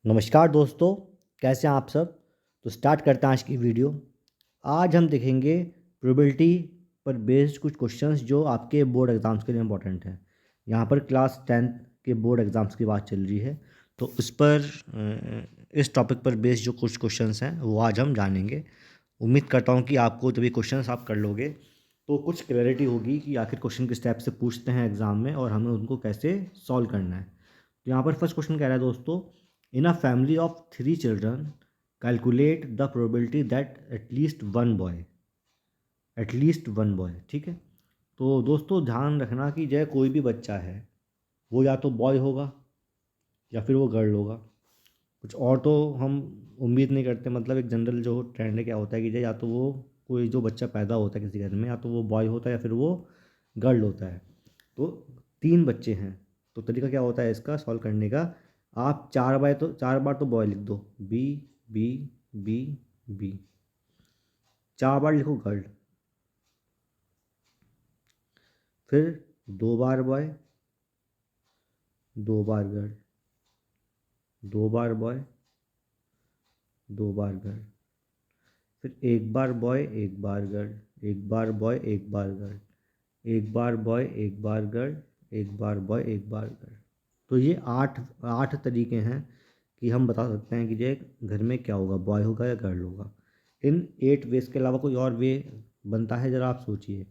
नमस्कार दोस्तों, कैसे हैं आप सब। तो स्टार्ट करते हैं आज की वीडियो। आज हम देखेंगे प्रोबेबिलिटी पर बेस्ड कुछ क्वेश्चंस जो आपके बोर्ड एग्ज़ाम्स के लिए इम्पोर्टेंट हैं। यहाँ पर क्लास 10th के बोर्ड एग्ज़ाम्स की बात चल रही है, तो उस पर इस टॉपिक पर बेस्ड जो कुछ क्वेश्चंस हैं वो आज हम जानेंगे। उम्मीद करता हूँ कि आपको जब ये क्वेश्चंस आप कर लोगे तो कुछ क्लैरिटी होगी कि आखिर क्वेश्चन किस टाइप से पूछते हैं एग्ज़ाम में और हमें उनको कैसे सॉल्व करना है। तो यहाँ पर फर्स्ट क्वेश्चन कह रहा है दोस्तों, in a family of 3 children calculate the probability that at least one boy. ठीक है, तो दोस्तों ध्यान रखना कि जो कोई भी बच्चा है वो या तो बॉय होगा या फिर वो गर्ल होगा। कुछ और तो हम उम्मीद नहीं करते। मतलब एक जनरल जो ट्रेंड है क्या होता है कि जो या तो वो कोई जो बच्चा पैदा होता है किसी घर में या तो वो बॉय होता है या फिर वो गर्ल होता है। तो 3 बच्चे हैं, तो तरीका क्या होता है इसका सॉल्व करने का। आप 4 बार तो बॉय लिख दो, बी बी बी बी। 4 बार लिखो गर्ल, फिर 2 बार बॉय, 2 बार गर्ल, 2 बार बॉय, 2 बार गर्ल, फिर 1 बार बॉय, 1 बार गर्ल, 1 बार बॉय, 1 बार गर्ल, 1 बार बॉय, 1 बार गर्ल, 1 बार बॉय, 1 बार गर्ल। तो ये आठ आठ तरीके हैं कि हम बता सकते हैं कि ये घर में क्या होगा, बॉय होगा या गर्ल होगा। इन 8 वेज के अलावा कोई और वे बनता है, ज़रा आप सोचिए।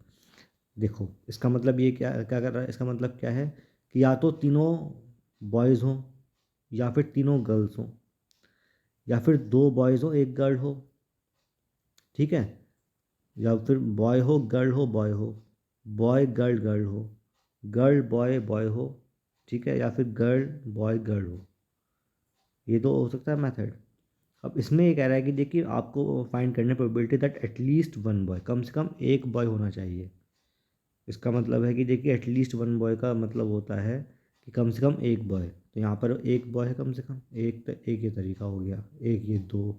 देखो इसका मतलब ये क्या क्या कर रहा है, इसका मतलब क्या है कि या तो तीनों बॉयज़ हों या फिर तीनों गर्ल्स हों या फिर 2 बॉयज़ हो 1 गर्ल हो। ठीक है, या फिर बॉय हो गर्ल हो बॉय हो, बॉय गर्ल गर्ल हो, गर्ल बॉय बॉय हो। ठीक है, या फिर गर्ल बॉय गर्ल हो। ये तो हो सकता है मेथड। अब इसमें ये कह रहा है कि देखिए आपको फाइंड करने probability that at least one boy, कम से कम एक बॉय होना चाहिए। इसका मतलब है कि देखिए एटलीस्ट वन बॉय का मतलब होता है कि कम से कम एक बॉय। तो यहाँ पर एक बॉय है कम से कम एक, तो एक ये तरीका हो गया, एक ये 2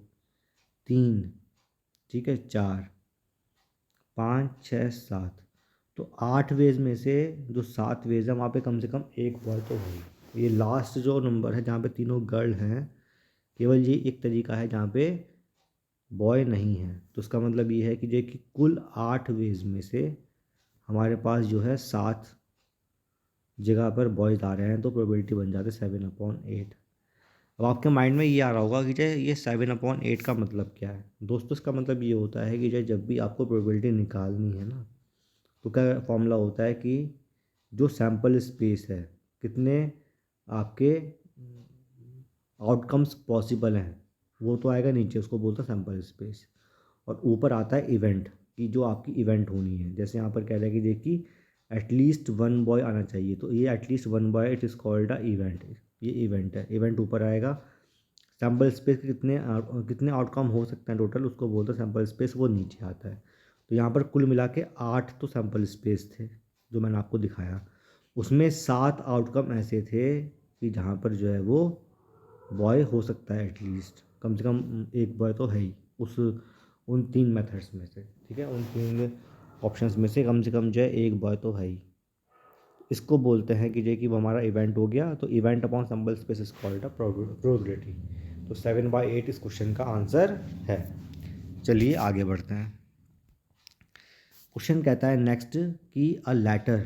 3, ठीक है 4 5 6 7। तो 8 वेज में से जो 7 वेज है वहाँ पे कम से कम एक बॉय तो होगा। ये लास्ट जो नंबर है जहाँ पे तीनों गर्ल हैं, केवल ये एक तरीका है जहाँ पे बॉय नहीं है। तो उसका मतलब ये है कि जो कि कुल 8 वेज में से हमारे पास जो है 7 जगह पर बॉयज़ आ रहे हैं, तो प्रोबेबिलिटी बन जाते 7/8। अब आपके माइंड में ये आ रहा होगा कि ये 7/8 का मतलब क्या है। दोस्तों इसका मतलब ये होता है कि जब भी आपको प्रोबेबिलिटी निकालनी है ना, तो क्या फॉर्मूला होता है कि जो सैम्पल स्पेस है, कितने आपके आउटकम्स पॉसिबल हैं, वो तो आएगा नीचे, उसको बोलता है सैम्पल स्पेस। और ऊपर आता है इवेंट, कि जो आपकी इवेंट होनी है। जैसे यहाँ पर कह रहा है कि देखिए एटलीस्ट वन बॉय आना चाहिए, तो ये at least one boy it is called a event. ये इवेंट है, इवेंट ऊपर आएगा। सैम्पल स्पेस के कितने आउटकम हो सकते हैं टोटल, उसको बोलते हैं सैम्पल स्पेस, वो नीचे आता है। तो यहाँ पर कुल मिला के 8 तो सैम्पल स्पेस थे जो मैंने आपको दिखाया। उसमें 7 आउटकम ऐसे थे कि जहाँ पर जो है वो बॉय हो सकता है, एटलीस्ट कम से कम एक बॉय तो है ही उस उन 3 मेथड्स में से। ठीक है, उन 3 ऑप्शंस में से कम जो है एक बॉय तो है ही। इसको बोलते हैं कि जो कि वो हमारा इवेंट हो गया। तो event upon sample space is called a probability. तो 7/8 इस क्वेश्चन का आंसर है। चलिए आगे बढ़ते हैं। क्वेश्चन कहता है नेक्स्ट कि अ लेटर,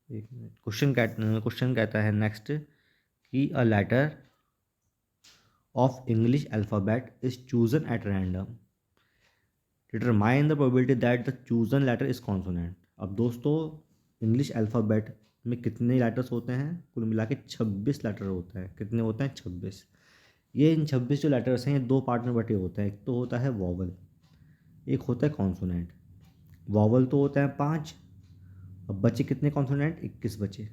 एक मिनट, क्वेश्चन कहता है नेक्स्ट कि a letter of English alphabet is chosen at random. Determine the probability that the chosen letter is consonant. अब दोस्तों इंग्लिश अल्फ़ाबेट में कितने लेटर्स होते हैं, कुल मिला के 26 लेटर होते हैं। कितने होते हैं, 26। ये इन 26 जो लेटर्स हैं ये 2 पार्ट में बटे होते हैं। एक तो होता है वॉवल, एक होता है कॉन्सोनेंट। वॉवल तो होते हैं 5, अब बचे कितने कॉन्सोनेंट, 21 बचे।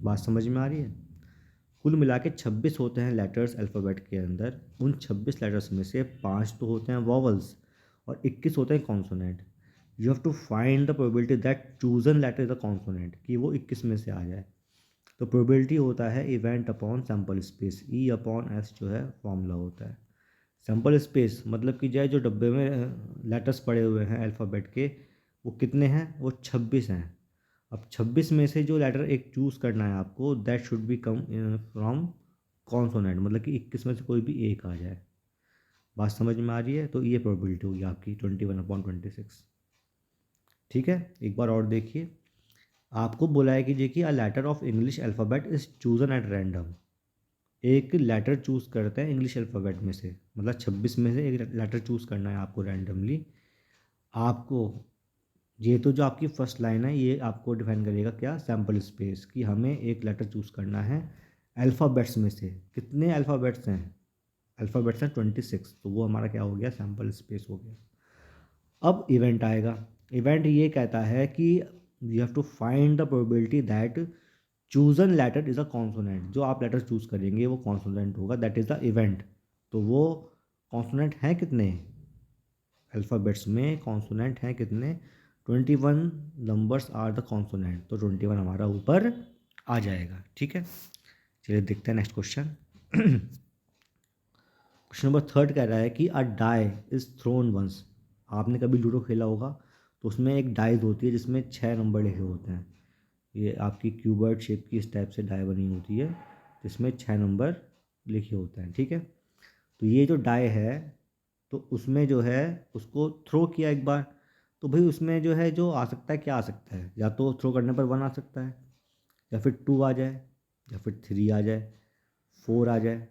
बात समझ में आ रही है। कुल मिला के 26 होते हैं लेटर्स अल्फ़ाबेट के अंदर। उन 26 लेटर्स में से 5 तो होते हैं वॉवल्स और 21 होते हैं consonant. You have to find the probability that chosen letter is a consonant, कि वो 21 में से आ जाए। तो प्रोबेबिलिटी होता है event upon sample space, E/S जो है फॉर्मूला होता है। सैम्पल स्पेस मतलब कि जो डब्बे में लेटर्स पड़े हुए हैं अल्फ़ाबेट के, वो कितने हैं, वो 26 हैं। अब 26 में से जो लेटर एक चूज़ करना है आपको, that should be come from consonant, मतलब कि 21 में से कोई भी एक आ जाए। बात समझ में आ रही है? तो ये प्रोबेबिलिटी होगी आपकी 21/26। ठीक है, एक बार और देखिए। आपको बोला है कि देखिए a letter of English alphabet is chosen at random. एक लेटर चूज़ करते हैं इंग्लिश अल्फ़ाबेट में से, मतलब 26 में से एक लेटर चूज़ करना है आपको रैंडमली। आपको ये तो जो आपकी फर्स्ट लाइन है ये आपको डिफाइन करेगा क्या, सैम्पल स्पेस, कि हमें एक लेटर चूज़ करना है अल्फ़ाबेट्स में से। कितने अल्फ़ाबेट्स हैं? अल्फ़ाबेट्स हैं 26, तो वो हमारा क्या हो गया, सैम्पल स्पेस हो गया। अब इवेंट आएगा। इवेंट ये कहता है कि you have to find the probability that chosen letter is a consonant. जो आप लेटर चूज़ करेंगे वो कॉन्सोनेंट होगा, दैट इज़ द इवेंट। तो वो कॉन्सोनेंट हैं कितने? अल्फ़ाबेट्स में कॉन्सोनेंट हैं कितने? 21 नंबर्स आर द कॉन्सोनेंट, तो 21 हमारा ऊपर आ जाएगा। ठीक है, चलिए देखते हैं next question. Question number third कह रहा है कि अ डाई इज़ थ्रोन वंस। आपने कभी लूडो खेला होगा, तो उसमें एक डाइज होती है जिसमें 6 नंबर लिखे होते हैं। ये आपकी क्यूबर्ड शेप की इस टाइप से डाई बनी होती है जिसमें 6 नंबर लिखे होते हैं। ठीक है, तो ये जो डाई है, तो उसमें जो है उसको थ्रो किया एक बार, तो भाई उसमें जो है जो आ सकता है, क्या आ सकता है? या तो थ्रो करने पर 1 आ सकता है, या फिर 2 आ जाए, या फिर 3 आ जाए, 4 आ जाए,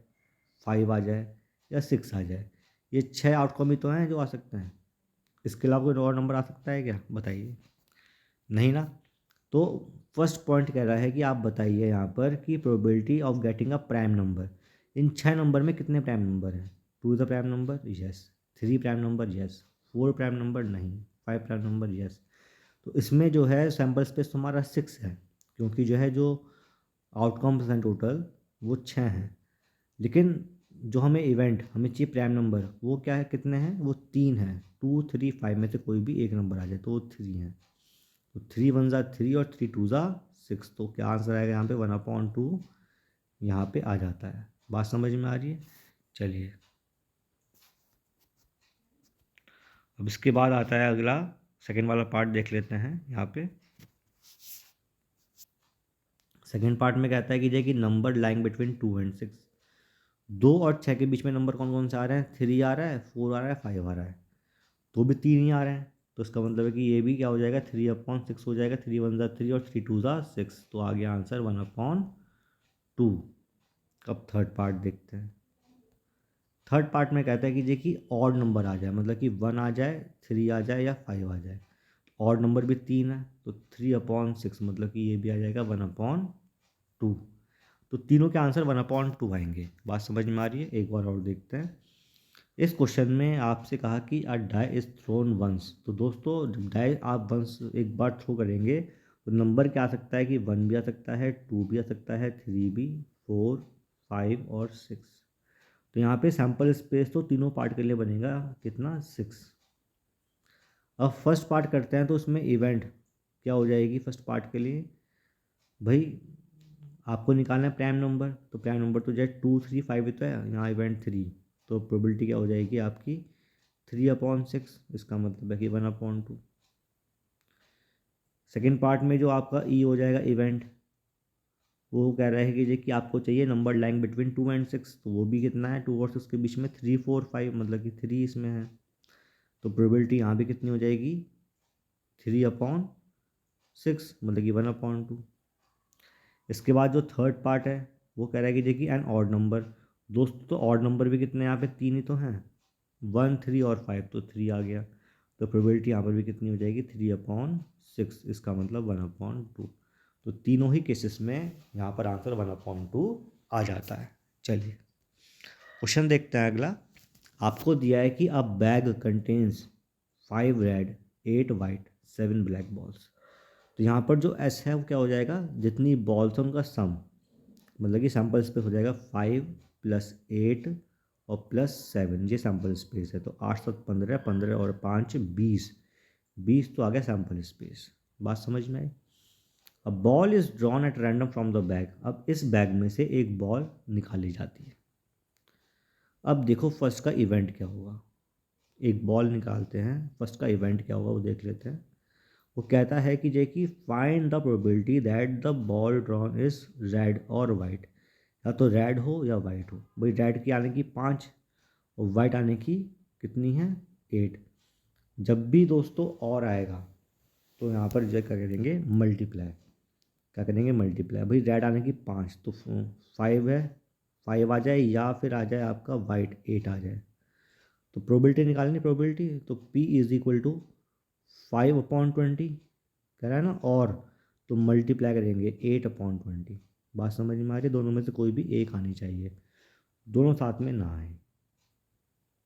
5 आ जाए, या 6 आ जाए। ये 6 आउटकम ही तो हैं जो आ सकते हैं। इसके अलावा कोई और नंबर आ सकता है क्या, बताइए? नहीं ना। तो फर्स्ट पॉइंट कह रहा है कि आप बताइए यहाँ पर कि probability of getting a prime number. In 6 number में कितने प्राइम नंबर हैं? 2 is a prime number, yes. 3 prime number, yes. 4 prime number, नहीं। 5 प्राइम नंबर, यस। तो इसमें जो है सैम्पल स्पेस तुम्हारा 6 है, क्योंकि जो है जो आउटकम्स हैं टोटल वो 6 हैं। लेकिन जो हमें इवेंट हमें चाहिए प्राइम नंबर, वो क्या है, कितने हैं? वो 3 हैं। 2, 3, 5 में से कोई भी एक नंबर आ जाए तो वो 3 है। तो 3 1 ज़ा 3 और 3 2 ज़ा 6, तो क्या आंसर आएगा यहाँ पे? 1/2 यहाँ पे आ जाता है। बात समझ में आ रही है? चलिए, अब इसके बाद आता है अगला सेकेंड वाला पार्ट, देख लेते हैं यहाँ पे। सेकेंड पार्ट में कहता है कि देखिए नंबर लाइंग बिटवीन 2 एंड 6। 2 और 6 के बीच में नंबर कौन कौन से आ रहे हैं? 3 आ रहा है, 4 आ रहा है, 5 आ रहा है। तो भी 3 ही आ रहे हैं, तो इसका मतलब है कि ये भी क्या हो जाएगा, 3/6 हो जाएगा। 3 1 ज़ा 3 और 3 2 ज़ा 6, तो आ गया आंसर 1/2। अब थर्ड पार्ट देखते हैं। थर्ड पार्ट में कहता है कि देखिए ऑड नंबर आ जाए, मतलब कि 1 आ जाए, 3 आ जाए, या 5 आ जाए। ऑड नंबर भी 3 है, तो 3/6 मतलब कि ये भी आ जाएगा 1/2। तो तीनों के आंसर 1/2 आएंगे। बात समझ में आ रही है? एक बार और देखते हैं। इस क्वेश्चन में आपसे कहा कि अ डाई इज थ्रोन वंस। तो दोस्तों जब डाई आप वंस एक बार थ्रो करेंगे तो नंबर क्या आ सकता है कि 1 भी आ सकता है, 2 भी आ सकता है, 3 भी, 4, 5 और 6। तो यहाँ पे सैम्पल स्पेस तो तीनों पार्ट के लिए बनेगा कितना, 6। अब फर्स्ट पार्ट करते हैं, तो उसमें इवेंट क्या हो जाएगी फर्स्ट पार्ट के लिए? भाई आपको निकालना है प्राइम नंबर, तो प्राइम नंबर तो जैसे 2 3 5 ही तो है, यहाँ इवेंट 3। तो प्रोबेबिलिटी क्या हो जाएगी आपकी? 3/6। इसका मतलब है कि 1/2। सेकेंड पार्ट में जो आपका ई हो जाएगा इवेंट, वो कह रहा है कि जी कि आपको चाहिए नंबर लाइंग बिटवीन 2 एंड 6, तो वो भी कितना है, 2 और 6 के बीच में 3 4 5, मतलब कि 3 इसमें है। तो प्रोबेबिलिटी यहाँ भी कितनी हो जाएगी? 3/6, मतलब कि 1/2। इसके बाद जो थर्ड पार्ट है वो कह रहा है कि देखिए एन ऑड नंबर। दोस्तों तो ऑड नंबर भी कितने यहाँ पे? 3 ही तो हैं, 1 3 और 5, तो 3 आ गया। तो प्रोबेबिलिटी यहाँ पर भी कितनी हो जाएगी? 3/6, इसका मतलब 1/2। तो तीनों ही केसेस में यहाँ पर आंसर 1/2 आ जाता है। चलिए क्वेश्चन देखते हैं अगला। आपको दिया है कि अ bag contains 5 red 8 white 7 black balls. तो यहाँ पर जो एस है वो क्या हो जाएगा, जितनी बॉल्स हैं उनका सम, मतलब कि सैम्पल स्पेस हो जाएगा 5 + 8 और +7, ये सैम्पल स्पेस है। तो 8 7 15, 15 और 5 20, 20 तो आ गया सैम्पल स्पेस। बात समझ में आई? अब ball is drawn at random from the bag. अब इस बैग में से एक बॉल निकाली जाती है। अब देखो फर्स्ट का इवेंट क्या होगा। एक बॉल निकालते हैं, फर्स्ट का इवेंट क्या होगा वो देख लेते हैं। वो कहता है कि जे कि find the probability that the ball drawn is red और वाइट, या तो रेड हो या वाइट हो। भाई रेड की आने की 5 और वाइट आने की कितनी है 8। जब भी दोस्तों और आएगा तो यहाँ पर जो क्या करेंगे मल्टीप्लाई, क्या करेंगे मल्टीप्लाई। भाई रेड आने की 5 तो 5 है, 5 आ जाए या फिर आ जाए आपका वाइट 8 आ जाए। तो प्रोबेबिलिटी निकालनी, प्रोबेबिलिटी तो P इज इक्वल टू 5/20 कह रहा है ना, और तो मल्टीप्लाई करेंगे 8/20। बात समझ में आ रही है, दोनों में से कोई भी एक आनी चाहिए, दोनों साथ में ना आए,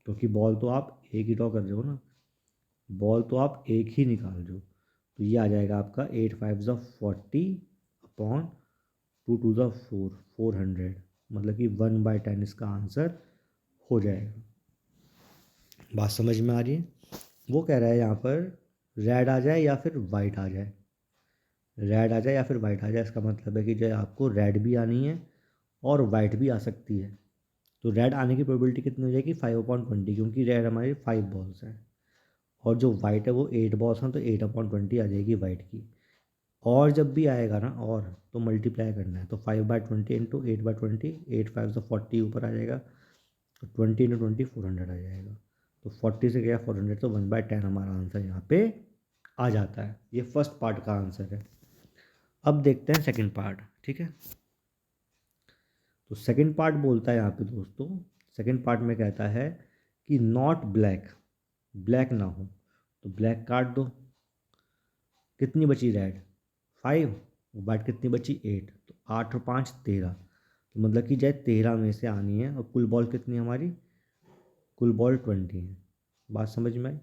क्योंकि बॉल तो आप एक ही ड्रॉ कर रहे हो ना, बॉल तो आप एक ही निकाल रहे हो। तो ये आ जाएगा आपका 8×5 = 40/2×4 400, मतलब कि 1/10 इसका आंसर हो जाएगा। बात समझ में आ रही है। वो कह रहा है यहाँ पर रेड आ जाए या फिर वाइट आ जाए, रेड आ जाए या फिर वाइट आ जाए, इसका मतलब है कि जो आपको रेड भी आनी है और वाइट भी आ सकती है। तो रेड आने की प्रोबेबिलिटी कितनी हो जाएगी 5/20, क्योंकि रेड हमारी 5 बॉल्स हैं और जो वाइट है वो 8 बॉल्स हैं, तो 8/20 आ जाएगी वाइट की। और जब भी आएगा ना और तो मल्टीप्लाई करना है, तो 5/20 इंटू 8/20, 8×5 = 40 ऊपर आ जाएगा, तो 20 × 20 400 आ जाएगा। तो 40 से गया 400, तो 1/10 हमारा आंसर यहाँ पे आ जाता है। ये फर्स्ट पार्ट का आंसर है। अब देखते हैं सेकंड पार्ट, ठीक है। तो सेकंड पार्ट बोलता है यहाँ पे दोस्तों, सेकंड पार्ट में कहता है कि नॉट ब्लैक, ब्लैक ना हो, तो ब्लैक काट दो। कितनी बची रेड 5, वाइट कितनी बची 8, तो 8 और 5 13, तो मतलब कि जाए 13 में से आनी है, और कुल बॉल कितनी हमारी, कुल बॉल 20 है। बात समझ में आई,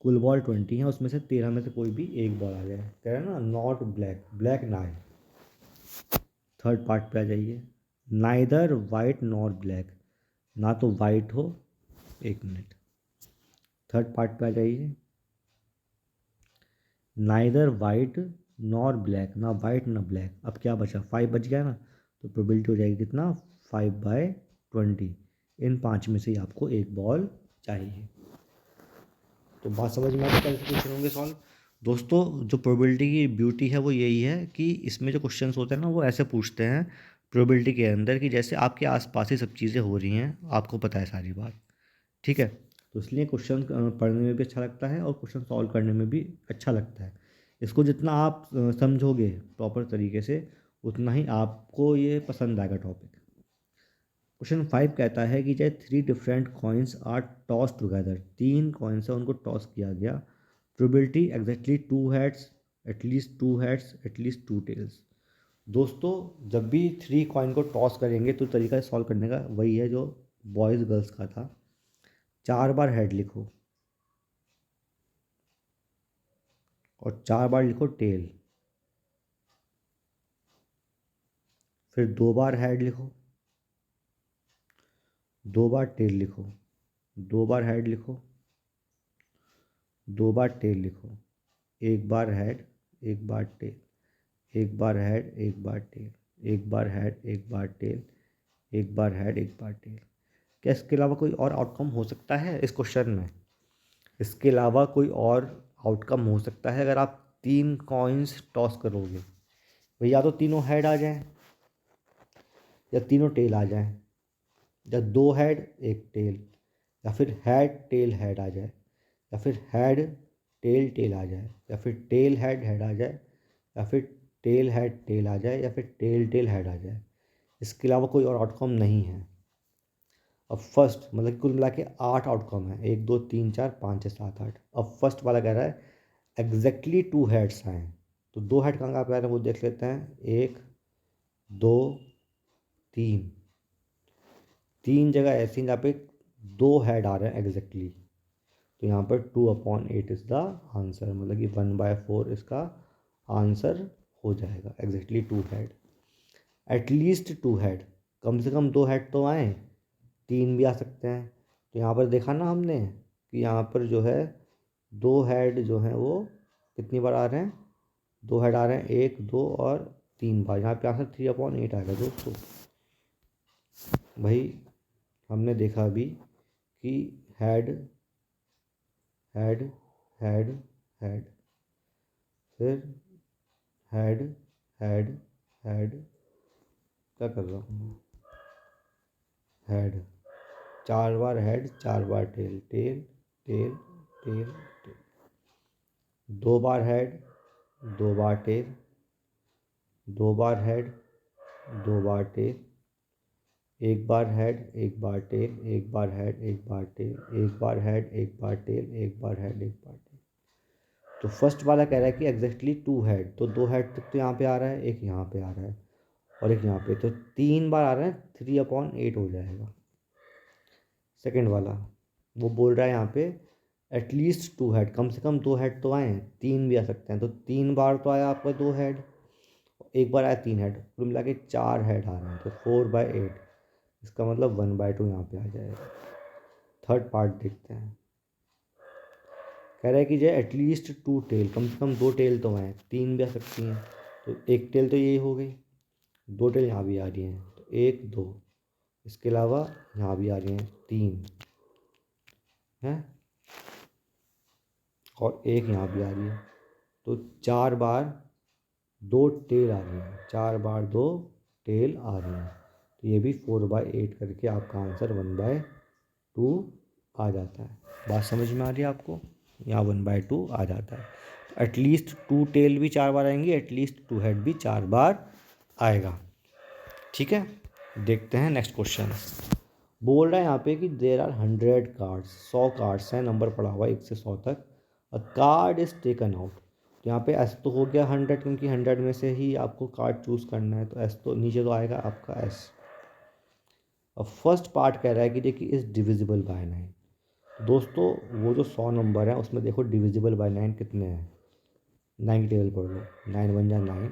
कुल बॉल 20 है, उसमें से 13 में से कोई भी एक बॉल आ जाए, कह रहे हैं ना नॉट ब्लैक, ब्लैक ना है। थर्ड पार्ट पे आ जाइए, नाइदर वाइट नॉर ब्लैक, ना तो वाइट हो, एक मिनट, थर्ड पार्ट पे आ जाइए, नाइदर वाइट नॉर ब्लैक, ना वाइट ना ब्लैक। अब क्या बचा 5 बच गया ना, तो प्रोबेबिलिटी हो जाएगी कितना 5/20। इन 5 में से ही आपको एक बॉल चाहिए। तो बात समझ में आती है, कैसे क्वेश्चन होंगे सॉल्व। दोस्तों जो प्रोबेबिलिटी की ब्यूटी है वो यही है कि इसमें जो क्वेश्चंस होते हैं ना वो ऐसे पूछते हैं प्रोबेबिलिटी के अंदर, कि जैसे आपके आसपास ही सब चीज़ें हो रही हैं, आपको पता है सारी बात, ठीक है। तो इसलिए क्वेश्चन पढ़ने में भी अच्छा लगता है और क्वेश्चन सॉल्व करने में भी अच्छा लगता है। इसको जितना आप समझोगे प्रॉपर तरीके से, उतना ही आपको ये पसंद आएगा टॉपिक। क्वेश्चन 5 कहता है कि चाहे 3 different coins are toss together, 3 coins है उनको टॉस किया गया, probability exactly 2 heads, at least 2 heads, at least 2 tails. दोस्तों जब भी 3 कॉइन को टॉस करेंगे तो तरीका सॉल्व करने का वही है जो बॉयज़ गर्ल्स का था। 4 बार हेड लिखो और 4 बार लिखो टेल, फिर 2 बार हेड लिखो, 2 बार टेल लिखो, 2 बार हेड लिखो, 2 बार टेल लिखो, एक बार हेड, एक बार टेल, एक बार हेड, एक बार टेल, एक बार हेड, एक बार टेल, एक बार हेड, एक बार टेल। क्या इसके अलावा कोई और आउटकम हो सकता है इस क्वेश्चन में? इसके अलावा कोई और आउटकम हो सकता है अगर आप 3 कॉइन्स टॉस करोगे? भैया या तो तीनों हेड आ जाएं या तीनों टेल आ जाएं, या 2 हेड एक टेल, या फिर हेड टेल हेड आ जाए, या फिर हेड टेल टेल आ जाए, या फिर टेल हेड हेड आ जाए, या फिर टेल हेड टेल आ जाए, या फिर टेल टेल हेड आ जाए। इसके अलावा कोई और आउटकम नहीं है। अब फर्स्ट मतलब कि कुल मिला के 8 आउटकम है, 1 2 3 4 5 6 7 8। अब फर्स्ट वाला कह रहा है एग्जैक्टली 2 हेड्स आए, तो 2 हेड कहाँ कहाँ पे आ रहे हैं वो देख लेते हैं। 1 2 3, 3 जगह ऐसी जहाँ पे 2 हेड आ रहे हैं एग्जैक्टली, तो यहाँ पर 2/8 इज़ द आंसर, मतलब कि 1/4 इसका आंसर हो जाएगा। एग्जैक्टली 2 हेड, एटलीस्ट 2 हेड, कम से कम 2 हेड तो आए, 3 भी आ सकते हैं। तो यहाँ पर देखा ना हमने कि यहाँ पर जो है 2 हेड जो हैं वो कितनी बार आ रहे हैं, 2 हेड आ रहे हैं 1 2 और 3 बार। यहाँ पे आंसर 3/8 आएगा दोस्तों। भाई हमने देखा अभी कि हेड हेड हेड हेड, फिर हेड हेड हेड, क्या कर रहा हूँ मैं, हेड, 4 बार हेड, 4 बार tail, tail tail tail tail, 2 बार हेड, 2 बार टेल, 2 बार हेड, 2 बार टेल, 1 बार हेड, 1 बार टेल, 1 बार हेड, 1 बार टेल, 1 बार हेड, 1 बार टेल, 1 बार हेड, 1 बार टेल। तो फर्स्ट वाला कह रहा है कि एग्जैक्टली 2 हेड, तो 2 हेड तक तो यहाँ पे आ रहा है, एक यहाँ पे आ रहा है और एक यहाँ पे, तो 3 बार आ रहा है, 3/8 हो जाएगा। सेकेंड वाला वो बोल रहा है यहाँ पे एटलीस्ट 2 हेड, कम से कम 2 हेड तो आए हैं, 3 भी आ सकते हैं, तो 3 बार तो आया आपका 2 हेड, एक बार आया 3 हेड, कुल मिला के 4 हेड आ रहे हैं, तो 4/8, इसका मतलब 1/2 यहाँ पे आ जाएगा। थर्ड पार्ट देखते हैं, कह रहा है कि जो एटलीस्ट 2 टेल, कम से कम 2 टेल तो आए, 3 भी आ सकती हैं, तो 1 टेल तो ये हो गई, 2 टेल यहाँ भी आ रही हैं, तो 1 2, इसके अलावा यहाँ भी आ रही हैं 3 हैं, और एक यहाँ भी आ रही है, तो 4 बार 2 टेल आ रही है, 4 बार 2 टेल आ रही हैं, तो ये भी 4/8 करके आपका आंसर 1/2 आ जाता है। बात समझ में आ रही है आपको, यहाँ 1/2 आ जाता है। एटलीस्ट 2 टेल भी 4 बार आएंगी, एटलीस्ट 2 हेड भी 4 बार आएगा। ठीक है, देखते हैं नेक्स्ट क्वेश्चन। बोल रहा है यहाँ पे कि देर आर 100 कार्ड्स, 100 कार्ड्स हैं, नंबर पड़ा हुआ है 1 से 100 तक, अ कार्ड इज टेकन आउट, तो यहाँ पे एस तो हो गया 100, क्योंकि 100 में से ही आपको कार्ड चूज़ करना है, तो एस तो नीचे तो आएगा आपका एस। अब फर्स्ट पार्ट कह रहा है कि देखिए इज डिविजिबल बाय 9। दोस्तों वो जो 100 नंबर है उसमें देखो डिविजिबल बाय 9 कितने हैं, 9 की टेबल पढ़ लो, 9 1 जा 9,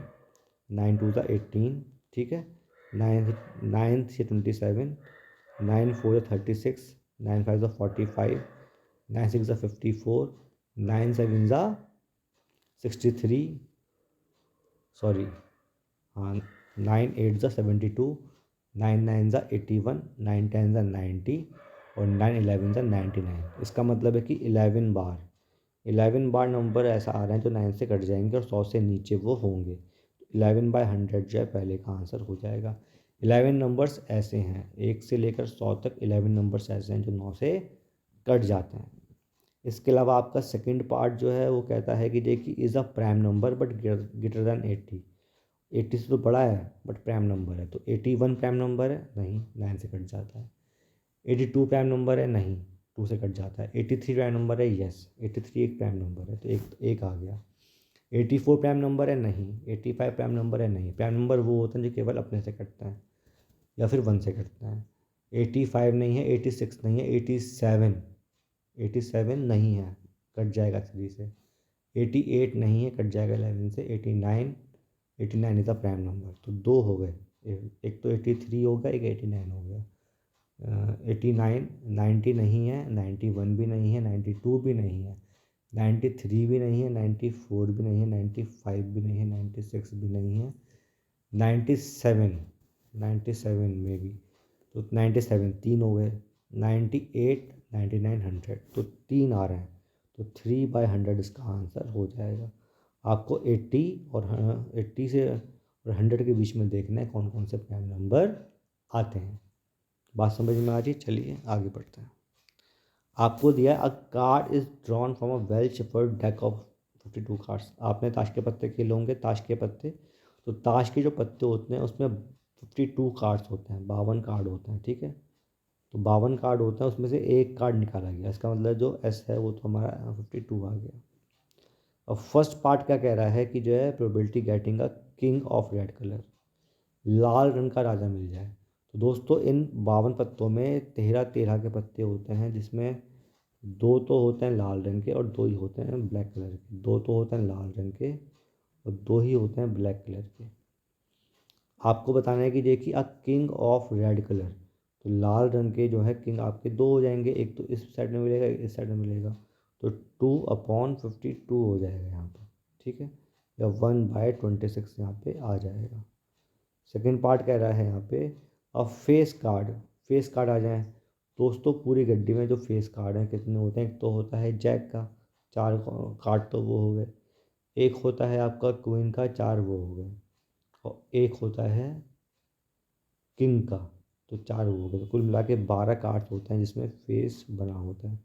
9 2 जा 18, ठीक है, 9 से 27, 9 4 जा 36, 9 5 जा 45, 9 6 जा 54, 9 7 जा 63, सॉरी हाँ, 9 8 जा 72, 9 9 जा 81, 9 10 जा 90 और 9 11 जा 99। इसका मतलब है कि 11 बार नंबर ऐसा आ रहा है जो 9 से कट जाएंगे और 100 से नीचे वो होंगे, 11/100 जो है पहले का आंसर हो जाएगा। 11 नंबर्स ऐसे हैं, 1 से लेकर 100 तक 11 नंबर्स ऐसे हैं जो 9 से कट जाते हैं। इसके अलावा आपका सेकंड पार्ट जो है वो कहता है कि देखिए is a prime number but greater than 80, 80 से तो बड़ा है बट प्राइम नंबर है, तो 81 प्राइम नंबर है, नहीं 9 से कट जाता है। 82 प्राइम नंबर है, नहीं 2 से कट जाता है। 83 प्राइम नंबर है, यस 83 एक प्राइम नंबर है, तो एक आ गया। 84 प्राइम नंबर है, नहीं। 85 प्राइम नंबर है, नहीं। प्राइम नंबर वो होता है जो केवल अपने से कटता है या फिर 1 से कटता है। 85 नहीं है, 86 नहीं है, 87 नहीं है, कट जाएगा 3 से। 88 नहीं है, कट जाएगा 11 से। 89 इज़ अ प्राइम नंबर, तो 2 हो गए, एक तो 83 हो गया, एक 89 हो गया। 89 90 नहीं है, 91 भी नहीं है, 92 भी नहीं है, 93 भी नहीं है, 94 भी नहीं है, 95 भी नहीं है, 96 भी नहीं है, 97 में भी, तो 97 3 हो गए, 98 99 100, तो 3 आ रहे हैं, तो 3/100 इसका आंसर हो जाएगा। आपको 80 से और 100 के बीच में देखना है कौन कौन से प्राइम नंबर आते हैं। बात समझ में आ रही, चलिए आगे बढ़ते हैं। आपको दिया है अ card is drawn from a well shuffled deck of 52 cards. आपने ताश के पत्ते खेले होंगे, ताश के पत्ते, तो ताश के जो पत्ते होते हैं उसमें 52 कार्ड्स होते हैं, 52 कार्ड होते हैं, ठीक है। तो 52 कार्ड होते हैं, उसमें से एक कार्ड निकाला गया, इसका मतलब जो एस है वो तो हमारा 52 आ गया। अब फर्स्ट पार्ट क्या कह रहा है कि जो है probability getting a king of red colour, लाल रंग का राजा मिल जाए। तो दोस्तों इन 52 पत्तों में 13 के पत्ते होते हैं, जिसमें 2 तो होते हैं लाल रंग के और 2 ही होते हैं ब्लैक कलर के। 2 तो होते हैं लाल रंग के और 2 ही होते हैं ब्लैक कलर के। आपको बताना है कि देखिए अ किंग ऑफ रेड कलर, तो लाल रंग के जो है किंग आपके 2 हो जाएंगे, एक तो इस साइड में मिलेगा, एक इस साइड में मिलेगा, तो 2/52 हो जाएगा यहाँ पर, ठीक है, या 1/26 यहाँ पे आ जाएगा। सेकेंड पार्ट कह रहा है यहाँ पे अब फेस कार्ड आ जाए। दोस्तों पूरी गड्डी में जो फेस कार्ड हैं कितने होते हैं, एक तो होता है जैक का, 4 कार्ड तो वो हो गए, एक होता है आपका क्वीन का, 4 वो हो गए, और एक होता है किंग का, तो 4 वो हो गए। तो कुल मिला के 12 कार्ड्स होते हैं जिसमें फेस बना होता है।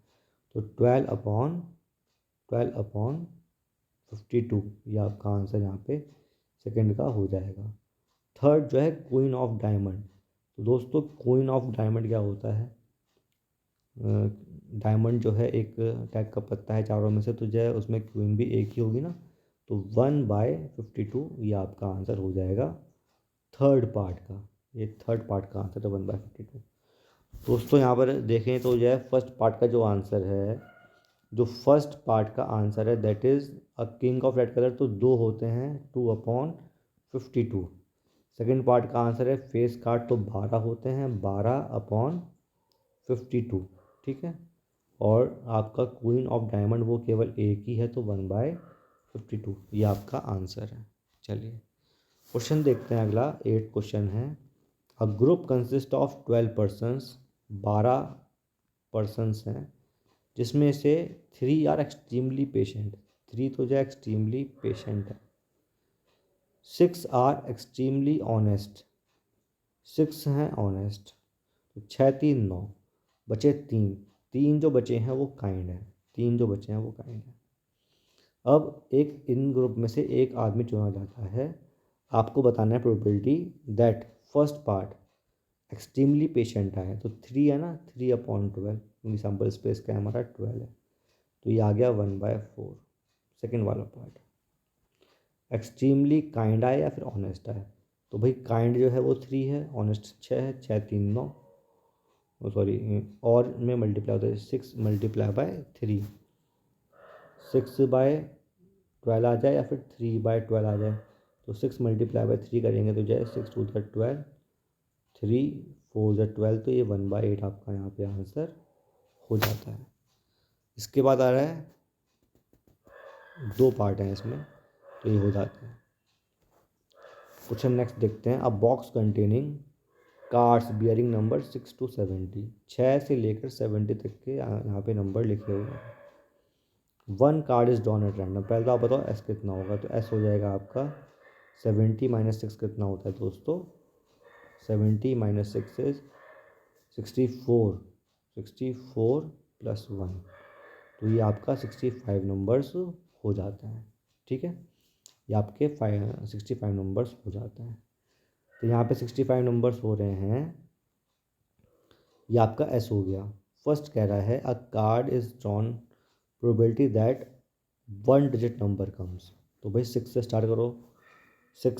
तो 12/52 ये आपका आंसर यहाँ पे सेकंड का हो जाएगा। थर्ड जो है क्वीन ऑफ डायमंड। तो दोस्तों क्वीन ऑफ डायमंड क्या होता है, डायमंड जो है एक टाइप का पत्ता है चारों में से, तो जो है उसमें क्वीन भी एक ही होगी ना, तो 1/52 ये आपका आंसर हो जाएगा थर्ड पार्ट का। ये थर्ड पार्ट का आंसर है 1/52। दोस्तों यहाँ पर देखें तो जो है फर्स्ट पार्ट का जो आंसर है, जो फर्स्ट पार्ट का आंसर है that is a king of red colour, तो 2 होते हैं 2/52। सेकेंड पार्ट का आंसर है फेस कार्ड, तो 12 होते हैं 12/52, ठीक है। और आपका क्वीन ऑफ डायमंड वो केवल एक ही है, तो 1/52 ये आपका आंसर है। चलिए क्वेश्चन देखते हैं अगला। 8 क्वेश्चन है। A group consist of 12 persons, 12 persons हैं, जिसमें से 3 आर एक्सट्रीमली पेशेंट, 3 तो जो एक्सट्रीमली पेशेंट है। 6 आर एक्सट्रीमली ऑनेस्ट, 6 हैं ऑनेस्ट। तो 6 3 9, बचे 3, 3 जो बचे हैं वो काइंड है, 3 जो बचे हैं वो काइंड है। अब एक इन ग्रुप में से एक आदमी चुना जाता है, आपको बताना है probability that first part extremely patient आए, तो 3 है ना, 3/12 क्योंकि सैम्पल स्पेस का हमारा 12 है, तो ये आ गया 1/4 सेकेंड वाला पार्ट। एक्सट्रीमली काइंड आए या फिर ऑनेस्ट आए, तो भाई काइंड जो है वो 3 है, ऑनेस्ट 6 है, 6 3 9, सॉरी और में मल्टीप्लाई होता है 6 × 3, 6/12 आ जाए या फिर 3/12 आ जाए, तो 6 × 3 करेंगे तो जाए 6 2 12, 3 4 12, तो ये 1/8 आपका यहाँ पे आंसर हो जाता है। इसके बाद आ रहा है 2 पार्ट हैं इसमें, तो ये हो जाता है। क्वेश्चन नेक्स्ट देखते हैं। अ box containing cards bearing number 6 to 70, 6 से लेकर 70 तक के यहाँ पे नंबर लिखे हुए हैं। 1 card is drawn at random, पहले तो आप बताओ एस कितना होगा, तो एस हो जाएगा आपका 70 - 6 कितना होता है दोस्तों, 70 - 6 इज 64, 64 + 1, तो ये आपका 65 नंबर्स हो जाता है, ठीक है। ये आपके 65 नंबर्स हो जाता है। तो यहाँ पे 65 नंबर्स हो रहे हैं, ये आपका एस हो गया। फर्स्ट कह रहा है अ card is drawn, probability that 1 digit number comes, तो भाई 6 से स्टार्ट करो, 6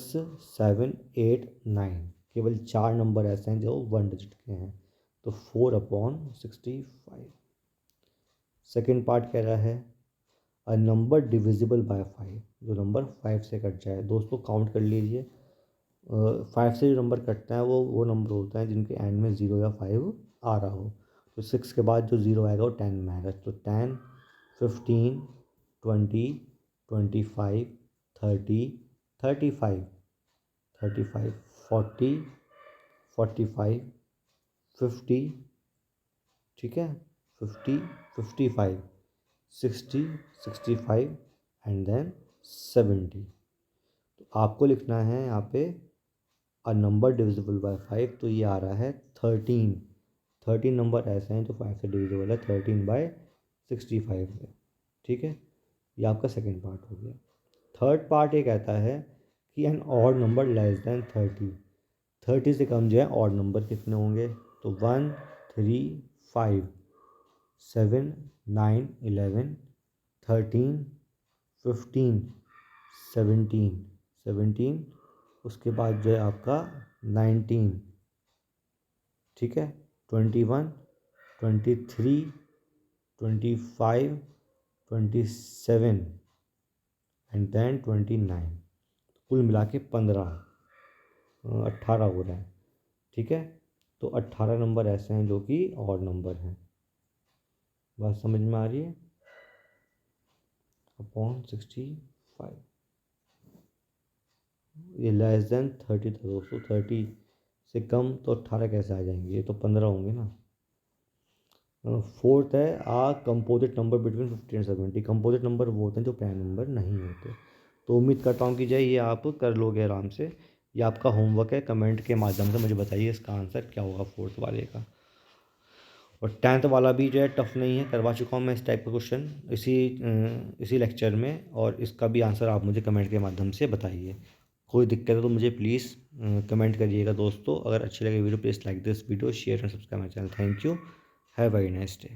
7 8 9, केवल 4 नंबर ऐसे हैं जो 1 डिजिट के हैं, तो 4/65। सेकेंड पार्ट कह रहा है अ नंबर डिविजिबल बाय 5, जो नंबर 5 से कट जाए। दोस्तों काउंट कर लीजिए, 5 से जो नंबर कटता है वो नंबर होता है जिनके एंड में 0 या 5 आ रहा हो। तो 6 के बाद जो 0 आएगा वो 10 में आएगा, तो 10 15 20 25 30 35 35 40 45 50, ठीक है, 50 55 60 65 एंड देन 70। तो आपको लिखना है यहाँ पे अ नंबर डिविजिबल बाय 5, तो ये आ रहा है 13। 13 नंबर ऐसे हैं जो 5 से डिविजिबल है, 13/65 है, ठीक है। ये आपका सेकेंड पार्ट हो गया। थर्ड पार्ट ये कहता है कि an odd number less than 30, 30 से कम जो है ऑड नंबर कितने होंगे, तो 1 3 5 7 9 11 13 15 17 17, उसके बाद जो है आपका 19, ठीक है, 21 23 25 27 एंड देन 29, कुल मिला के 18 हो रहा है, ठीक है। तो 18 नंबर ऐसे हैं जो कि ऑड नंबर हैं। बात समझ में आ रही है। /65, ये लेस देन 30 था दोस्तों, 30 से कम तो 18 कैसे आ जाएंगे, ये तो 15 होंगे ना। फोर्थ है a composite number between 50 and 70, composite number वो होते हैं जो प्राइम नंबर नहीं होते। तो उम्मीद करता हूँ कि जय ये आप कर लोगे आराम से। ये आपका होमवर्क है, कमेंट के माध्यम से मुझे बताइए इसका आंसर क्या होगा 4th वाले का। और 10th वाला भी जो है टफ नहीं है, करवा चुका हूँ मैं इस टाइप का क्वेश्चन इसी लेक्चर में, और इसका भी आंसर आप मुझे कमेंट के माध्यम से बताइए। कोई दिक्कत है तो मुझे प्लीज़ कमेंट करिएगा दोस्तों। अगर अच्छी लगे video please like this video, share and subscribe my channel. Thank you, have very nice day.